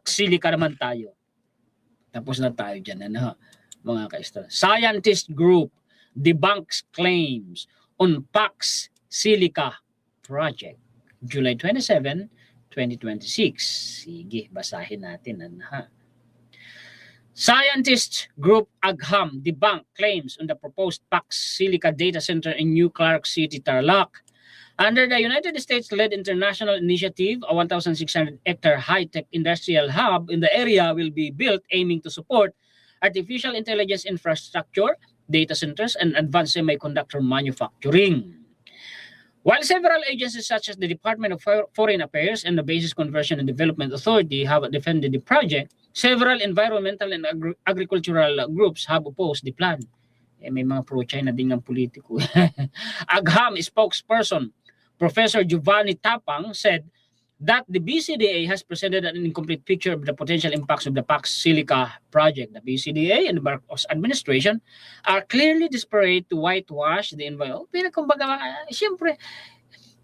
Silica naman tayo. Tapos na tayo dyan, ano, mga ka-istorya. Scientist group debunks claims on Pax Silica project. July 27, 2026. Sige, basahin natin. Ano, ha? Scientist group Agham debunk claims on the proposed Pax Silica data center in New Clark City, Tarlac. Under the United States-led international initiative, a 1,600-hectare high-tech industrial hub in the area will be built aiming to support artificial intelligence infrastructure, data centers, and advanced semiconductor manufacturing. While several agencies such as the Department of Foreign Affairs and the Basis Conversion and Development Authority have defended the project, several environmental and agricultural groups have opposed the plan. May mga pro-China din ng politiko. Agham spokesperson Professor Giovanni Tapang said that the BCDA has presented an incomplete picture of the potential impacts of the Pax Silica project. The BCDA and the Marcos administration are clearly desperate to whitewash the environment. Pero kumbaga, siyempre,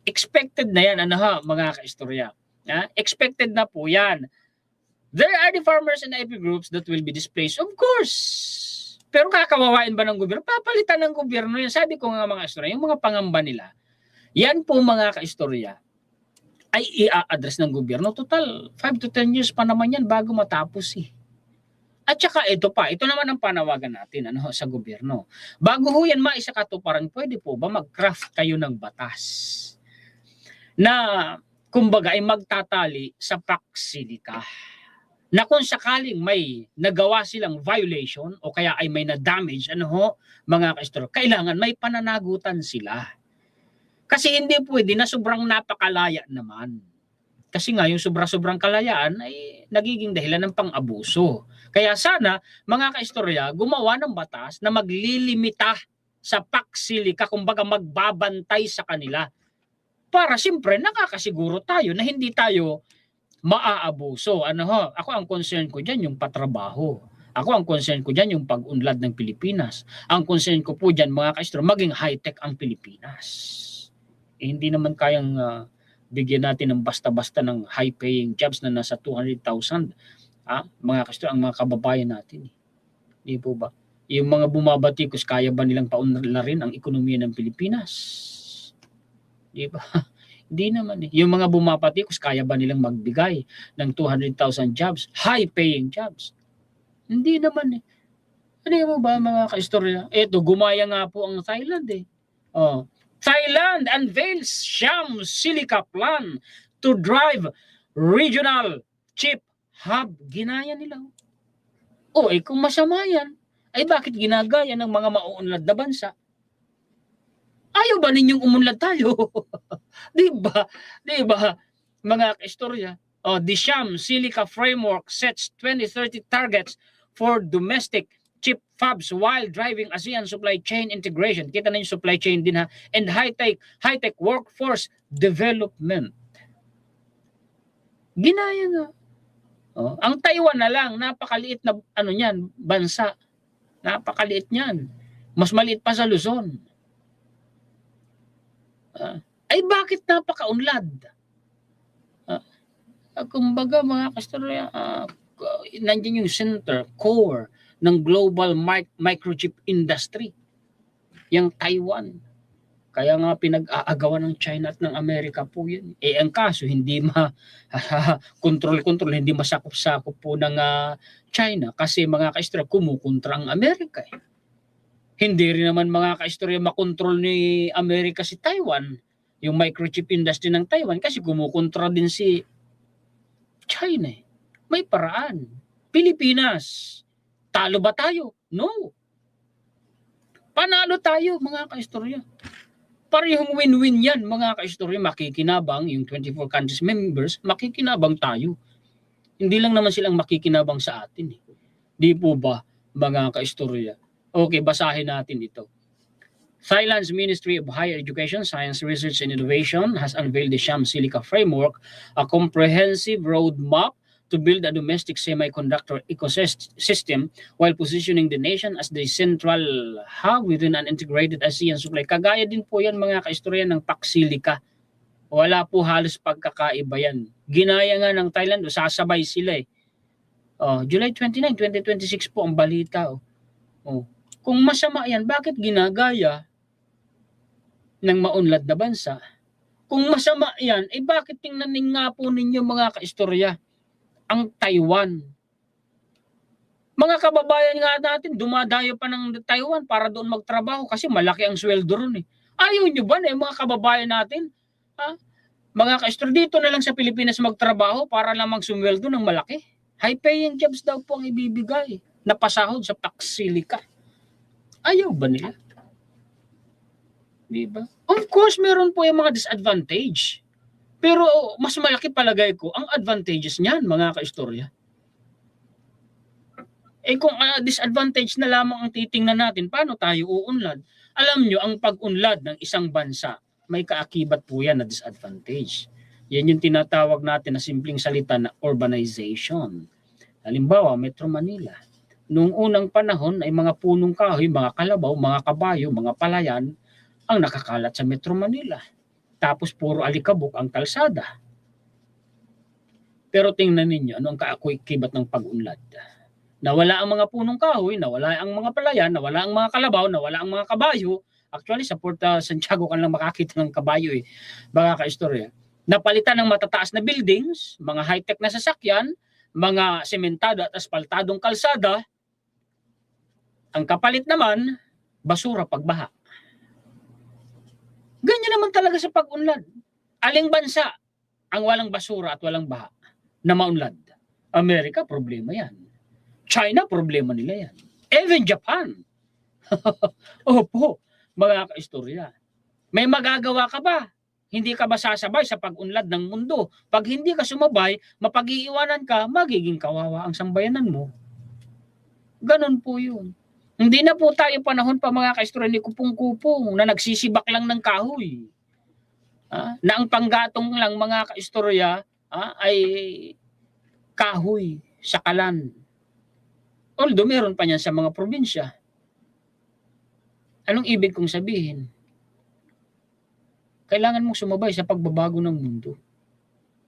expected na yan, ano ha, mga kaistorya. Expected na po yan. There are the farmers and IP groups that will be displaced, of course. Pero kakawawain ba ng gobyerno? Papalitan ng gobyerno yan. Sabi ko nga mga istorya, yung mga pangamba nila, yan po mga kaistorya ay i-address ng gobyerno. Total, 5 to 10 years pa naman yan bago matapos eh. At saka ito naman ang panawagan natin ano, sa gobyerno. Bago ho yan maisakatuparan, pwede po ba mag-craft kayo ng batas na kumbaga ay magtatali sa Pax Silica? Na kung sakaling may nagawa silang violation o kaya ay may na-damage, ano ho, mga kaistorya, kailangan may pananagutan sila. Kasi hindi pwede na sobrang napakalaya naman. Kasi nga yung sobrang kalayaan ay nagiging dahilan ng pang-abuso. Kaya sana mga kaistorya gumawa ng batas na maglilimita sa Pax Silica, kumbaga magbabantay sa kanila. Para siyempre nakakasiguro tayo na hindi tayo maaabuso. Ano ho? Ako ang concern ko diyan yung patrabaho. Ako ang concern ko diyan yung pag-unlad ng Pilipinas. Ang concern ko po diyan mga kaistorya maging high-tech ang Pilipinas. Hindi naman kayang bigyan natin ng basta-basta ng high-paying jobs na nasa 200,000 mga kaistorya ang mga kababayan natin. Di po ba? Yung mga bumabatikos, kaya ba nilang paunlarin ang ekonomiya ng Pilipinas? Di ba? Hindi naman eh. Yung mga bumabatikos, kaya ba nilang magbigay ng 200,000 jobs, high-paying jobs? Hindi naman eh. Ano mo ba mga kaistorya? Eto, gumaya nga po ang Thailand eh. Thailand unveils Siam Silica plan to drive regional chip hub. Ginaya nila. Kung masama yan, ay bakit ginagaya ng mga mauunlad na bansa? Ayaw ba ninyong umunlad tayo? Diba? Diba? Mga kaistorya. The Siam Silica framework sets 2030 targets for domestic chip fabs while driving ASEAN supply chain integration. Kita na yung supply chain din ha. And high-tech workforce development. Ginaya nga. Ang Taiwan na lang, napakaliit na niyan, bansa. Napakaliit niyan. Mas maliit pa sa Luzon. Ay bakit napakaunlad? Kumbaga mga kastorya, nandiyan yung center, core ng global microchip industry, yung Taiwan. Kaya nga pinag-aagawan ng China at ng Amerika po yan. Ang kaso, hindi control, hindi masakop-sakop po ng China kasi mga kaistorya, kumukontra ang Amerika. Hindi rin naman mga kaistorya makontrol ni Amerika si Taiwan, yung microchip industry ng Taiwan kasi kumukontra din si China. May paraan. Pilipinas, talo ba tayo? No. Panalo tayo mga kaistorya. Parehong win-win yan mga kaistorya. Makikinabang yung 24 countries members, makikinabang tayo. Hindi lang naman silang makikinabang sa atin. Di po ba mga kaistorya? Okay, basahin natin ito. Thailand's Ministry of Higher Education, Science, Research and Innovation has unveiled the Siam Silica Framework, a comprehensive roadmap to build a domestic semiconductor ecosystem while positioning the nation as the central hub within an integrated ASEAN supply. Kagaya din po yan mga kaistorya ng Pax Silica. Wala po halos pagkakaiba yan. Ginaya nga ng Thailand, sasabay sila eh. July 29, 2026 po ang balita. Kung masama yan, bakit ginagaya ng maunlad na bansa? Kung masama yan, bakit tingnan nga po ninyo mga kaistorya ang Taiwan? Mga kababayan nga natin, dumadayo pa ng Taiwan para doon magtrabaho kasi malaki ang sweldo ron eh. Ayaw nyo ba na mga kababayan natin? Mga kaistorya, dito na lang sa Pilipinas magtrabaho para lamang sumweldo ng malaki? High-paying jobs daw po ang ibibigay na pasahod sa Paxilica. Ayaw ba nila? Diba? Of course, meron po yung mga disadvantage. Pero mas malaki palagay ko ang advantages niyan, mga kaistorya. Kung disadvantage na lamang ang titingnan natin, paano tayo uunlad? Alam nyo, ang pag-unlad ng isang bansa, may kaakibat po yan na disadvantage. Yan yung tinatawag natin na simpleng salita na urbanization. Halimbawa, Metro Manila. Noong unang panahon ay mga punong kahoy, mga kalabaw, mga kabayo, mga palayan ang nakakalat sa Metro Manila. Tapos puro alikabok ang kalsada. Pero tingnan ninyo, ano ang kaakibat ng pag-unlad? Nawala ang mga punong kahoy, nawala ang mga palayan, nawala ang mga kalabaw, nawala ang mga kabayo. Actually, sa Port Santiago ka lang makakita ng kabayo eh, mga kaistorya. Napalitan ng matataas na buildings, mga high-tech na sasakyan, mga sementado at asfaltadong kalsada. Ang kapalit naman, basura pagbaha. Ganyan naman talaga sa pag-unlad. Aling bansa ang walang basura at walang baha na maunlad? Amerika, problema yan. China, problema nila yan. Even Japan. Opo, mga kaistorya. May magagawa ka ba? Hindi ka ba sasabay sa pag-unlad ng mundo? Pag hindi ka sumabay, mapag-iiwanan ka, magiging kawawa ang sambayanan mo. Ganon po yun. Hindi na po tayo panahon pa mga kaistorya ni kupong-kupong na nagsisibak lang ng kahoy. Na ang panggatong lang mga kaistorya ay kahoy, sakalan. Although meron pa niyan sa mga probinsya. Anong ibig kong sabihin? Kailangan mong sumabay sa pagbabago ng mundo.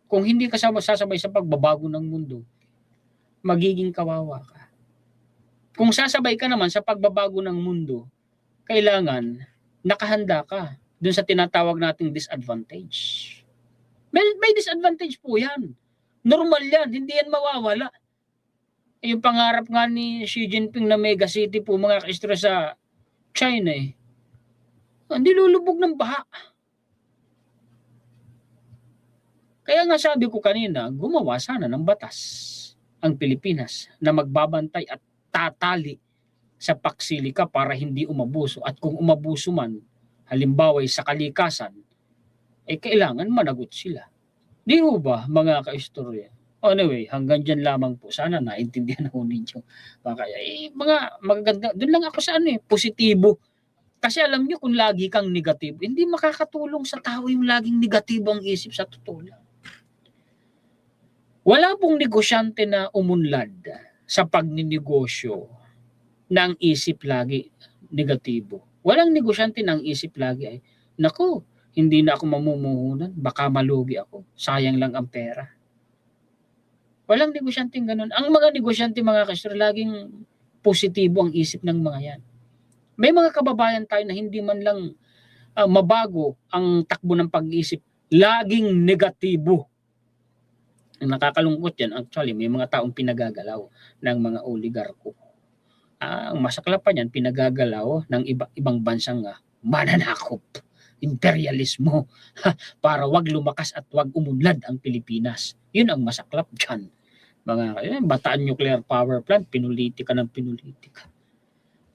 Kung hindi ka sasabay sa pagbabago ng mundo, magiging kawawa ka. Kung sasabay ka naman sa pagbabago ng mundo, kailangan nakahanda ka dun sa tinatawag nating disadvantage. May disadvantage po yan. Normal yan, hindi yan mawawala. Yung pangarap nga ni Xi Jinping na mega city po mga kaistorya sa China hindi lulubog ng baha. Kaya nga sabi ko kanina, gumawa sana ng batas ang Pilipinas na magbabantay at tatali sa Paxilica para hindi umabuso. At kung umabuso man, halimbawa sa kalikasan, kailangan managot sila. Di ho ba mga kaistorya? Anyway, hanggang dyan lamang po. Sana naintindihan ho ninyo. Mga magaganda. Doon lang ako sa positibo. Kasi alam nyo, kung lagi kang negatibo, hindi makakatulong sa tao yung laging negatibo ang isip sa totoo lang. Wala pong negosyante na umunlad sa pagninegosyo na ang isip lagi negatibo. Walang negosyante na ang isip lagi ay, naku, hindi na ako mamumuhunan, baka malugi ako, sayang lang ang pera. Walang negosyanteng ganun. Ang mga negosyante mga kaistorya, laging positibo ang isip ng mga yan. May mga kababayan tayo na hindi man lang mabago ang takbo ng pag-iisip, laging negatibo. Ang nakakalungkot yan, actually, may mga taong pinagagalaw ng mga oligarko. Ang masaklap pa niyan, pinagagalaw ng ibang bansang mananakop, imperialismo, para wag lumakas at wag umunlad ang Pilipinas. Yun ang masaklap dyan. Bataan Nuclear Power Plant, pinulitika ng pinulitika.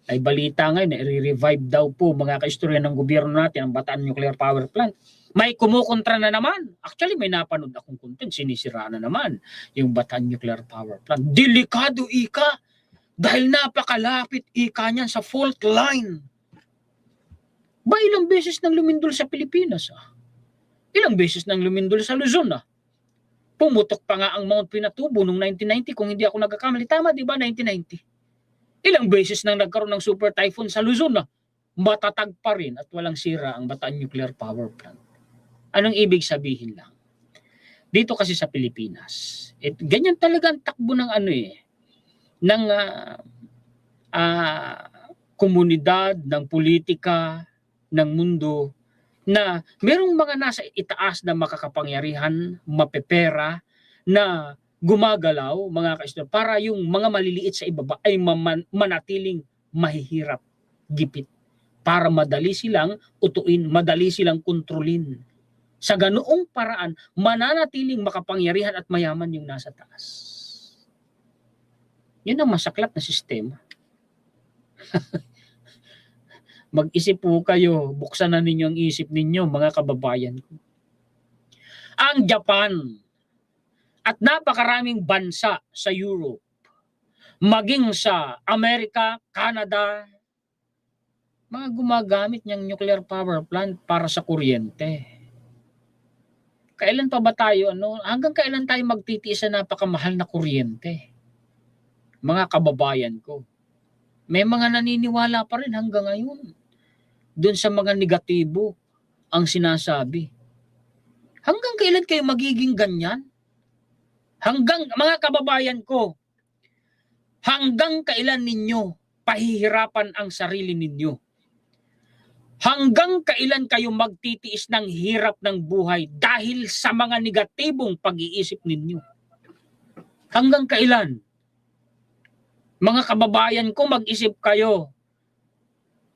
Ay balita ngayon, i-revive daw po mga kaistorya ng gobyerno natin ang Bataan Nuclear Power Plant. May kumukontra na naman. Actually, may napanood akong content, sinisira na naman yung Bataan Nuclear Power Plant. Delikado ika, dahil napakalapit ika niyan sa fault line. Ilang beses nang lumindol sa Pilipinas. Ilang beses nang lumindol sa Luzon. Pumutok pa nga ang Mount Pinatubo noong 1990 kung hindi ako nagkakamali. Tama, di ba? 1990. Ilang beses nang nagkaroon ng super typhoon sa Luzon matatag pa rin at walang sira ang Bataan Nuclear Power Plant. Anong ibig sabihin lang? Dito kasi sa Pilipinas, ganyan talaga ang takbo ng ng komunidad, ng politika, ng mundo, na merong mga nasa itaas na makakapangyarihan, mapepera, na gumagalaw, mga kaistor, para yung mga maliliit sa ibaba ay manatiling mahihirap, gipit, para madali silang utuin, madali silang kontrolin. Sa ganoong paraan, mananatiling makapangyarihan at mayaman yung nasa taas. Yun ang masaklap na sistema. Mag-isip po kayo, buksan na ninyo ang isip ninyo, mga kababayan ko. Ang Japan at napakaraming bansa sa Europe, maging sa Amerika, Canada, mga gumagamit niyang nuclear power plant para sa kuryente. Kailan pa ba tayo, hanggang kailan tayo magtitiis sa napakamahal na kuryente? Mga kababayan ko, may mga naniniwala pa rin hanggang ngayon doon sa mga negatibo ang sinasabi. Hanggang kailan kayo magiging ganyan? Mga kababayan ko, hanggang kailan ninyo pahihirapan ang sarili ninyo? Hanggang kailan kayo magtitiis ng hirap ng buhay dahil sa mga negatibong pag-iisip ninyo? Hanggang kailan? Mga kababayan ko, mag-isip kayo.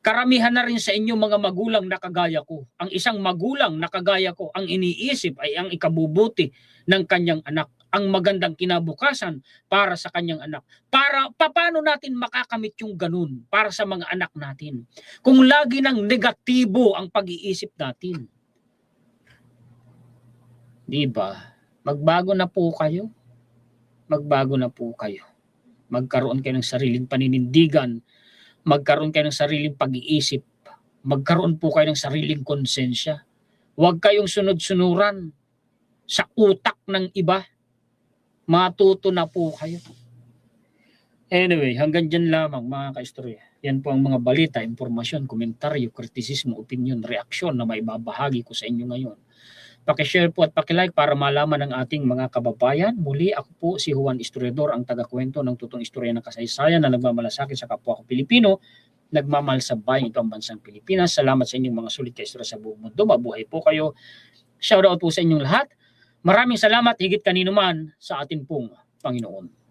Karamihan na rin sa inyo mga magulang na kagaya ko. Ang isang magulang na kagaya ko, ang iniisip ay ang ikabubuti ng kanyang anak, ang magandang kinabukasan para sa kanyang anak. Paano natin makakamit yung ganun para sa mga anak natin? Kung lagi ng negatibo ang pag-iisip natin. Diba? Magbago na po kayo. Magbago na po kayo. Magkaroon kayo ng sariling paninindigan, magkaroon kayo ng sariling pag-iisip, magkaroon po kayo ng sariling konsensya. Huwag kayong sunod-sunuran sa utak ng iba. Matuto na po kayo. Anyway, hanggang dyan lamang mga kaistorya. Yan po ang mga balita, impormasyon, komentaryo, kritisismo, opinion, reaksyon na maibabahagi ko sa inyo ngayon. Pakishare po at pakilike para malaman ng ating mga kababayan. Muli, ako po si Juan Historiador, ang taga-kwento ng totoong istorya ng kasaysayan na nagmamalasakit sa kapwa ko Pilipino, nagmamahal sa bayan ito ang bansang Pilipinas. Salamat sa inyong mga sulit kaistorya sa buong mundo. Mabuhay po kayo. Shoutout po sa inyong lahat. Maraming salamat higit kanino man sa ating pong Panginoon.